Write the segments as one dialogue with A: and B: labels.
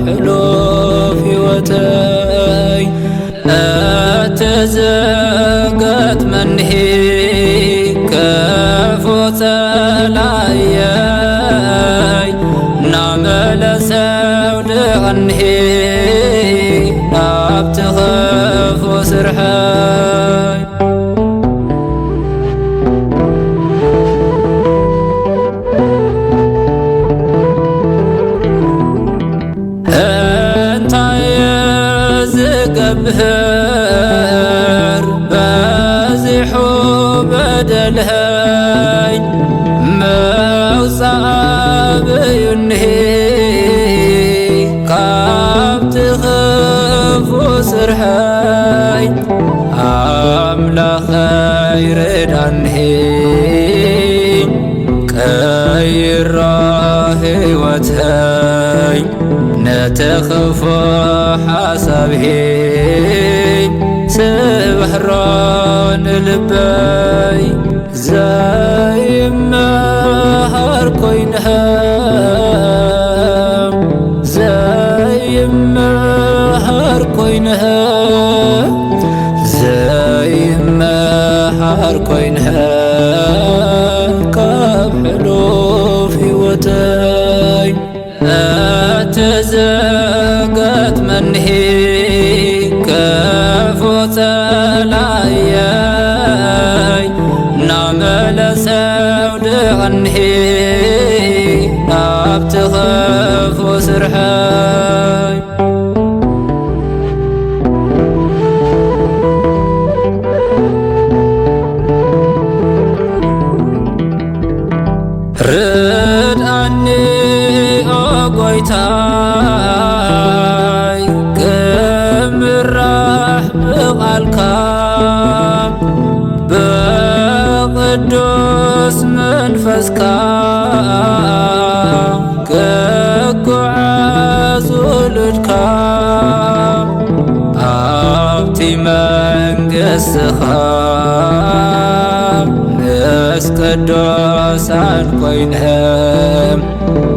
A: حلوف هيوتي أتزقت منهي كفوت لاي نعمل سود عنهي نبتخف وسرحي انت يزقبهر بازحو بدلهي موصعب ينهي كاب تخف وسرحي عملا خير دانهي كير هيوتهي نتخفى حسبه سبحران لبي زي ما هركوينها زي ما هركوينها زي ما هركوينها كاب حلو في وتاي أتزقت منهي كفوت لاي نعمل سود عنهي نبتخف وسرحي رد عني أقويتاي كم راح بقالك بقدوس منفسك كقعز ولدك أبتي منقسخ قدوسان كوينهم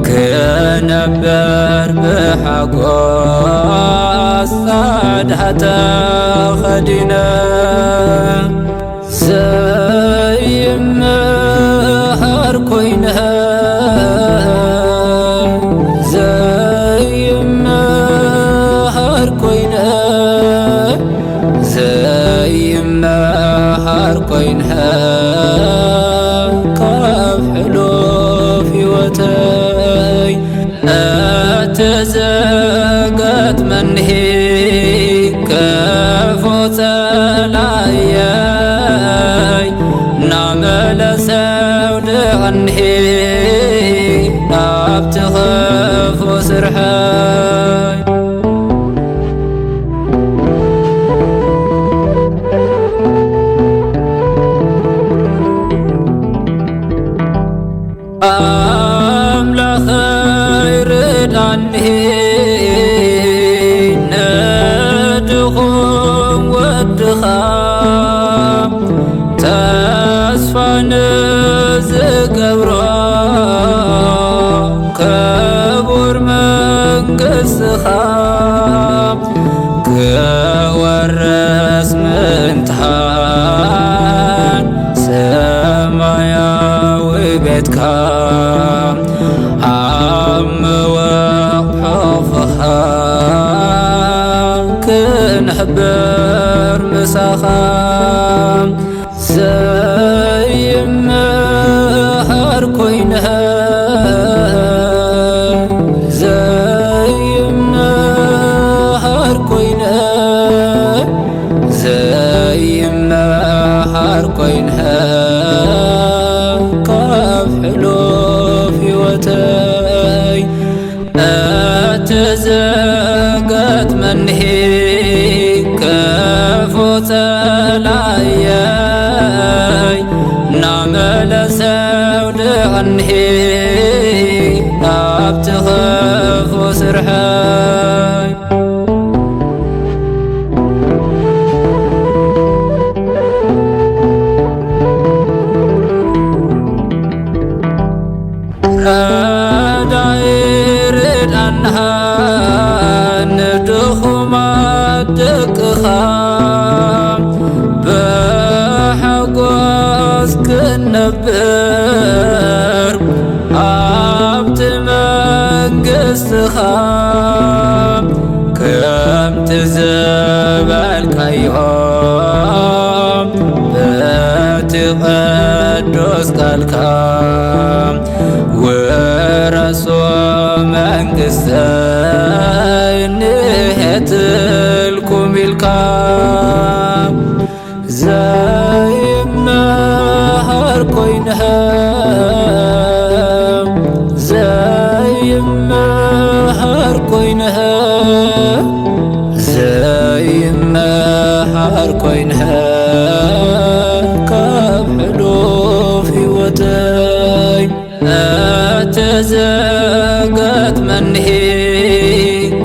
A: كنبر بحقوس صادحة خدينا زي مهر كوينهم زي مهر كوينهم زي مهر كوينهم أتزقت منهي كفوت لاي نعمل سود عنهي نبتخف وسرحي عنهي ندخم ودخام تسفى نزقبرا كبر منقسخام كورس منتحان سماياوي بيتكام كنحبر مساخام زي مهر كوينها زي مهر كوينها زي مهر كوينها كاب حلو في وتاي أتزقت منهي كفوت لاي نعمل سود عنهي نبتخف وسرحي داير الأنهار መንግሥትኻ በሓጎስ ክነብር ኣብቲ መንግሥትኻ ከምቲ ዝበልካዮ በቲ ቅዱስ ቃልካ ውረሶ መንግሥተይ ንሄትልኩም ኢልካ ዘይመሃር ኮይንህ ዘይመሃር ኮይንህ ዘይመሃር ኮይንህ ካብ ሕሉፍ ሕይወተይ እትዘገትመኒ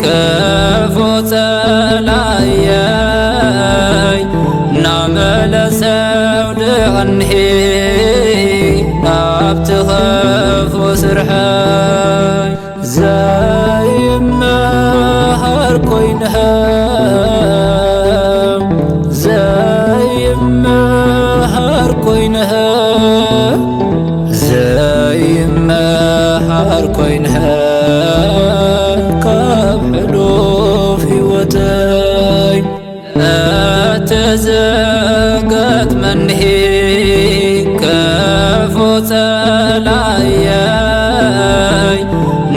A: ክፉ ጸላየይ ናመለሰው ድቐኒ ናብቲ ክፉ ስርሐይ ዘይመሃር ኮይንህ ዘይመሃር ኮይንህ ዘይመሃር ኮይንህ ካብ ሕሉፍ ሕይወተይ እትዘገትመኒ ክፉ ጸላየይ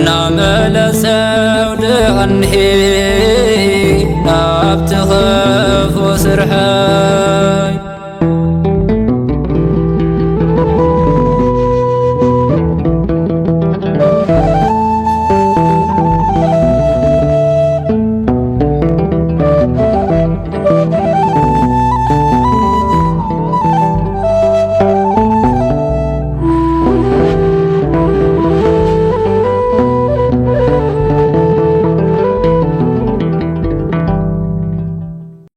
A: ናመለሰው ድቐኒ ናብቲ ክፉ ስርሐይ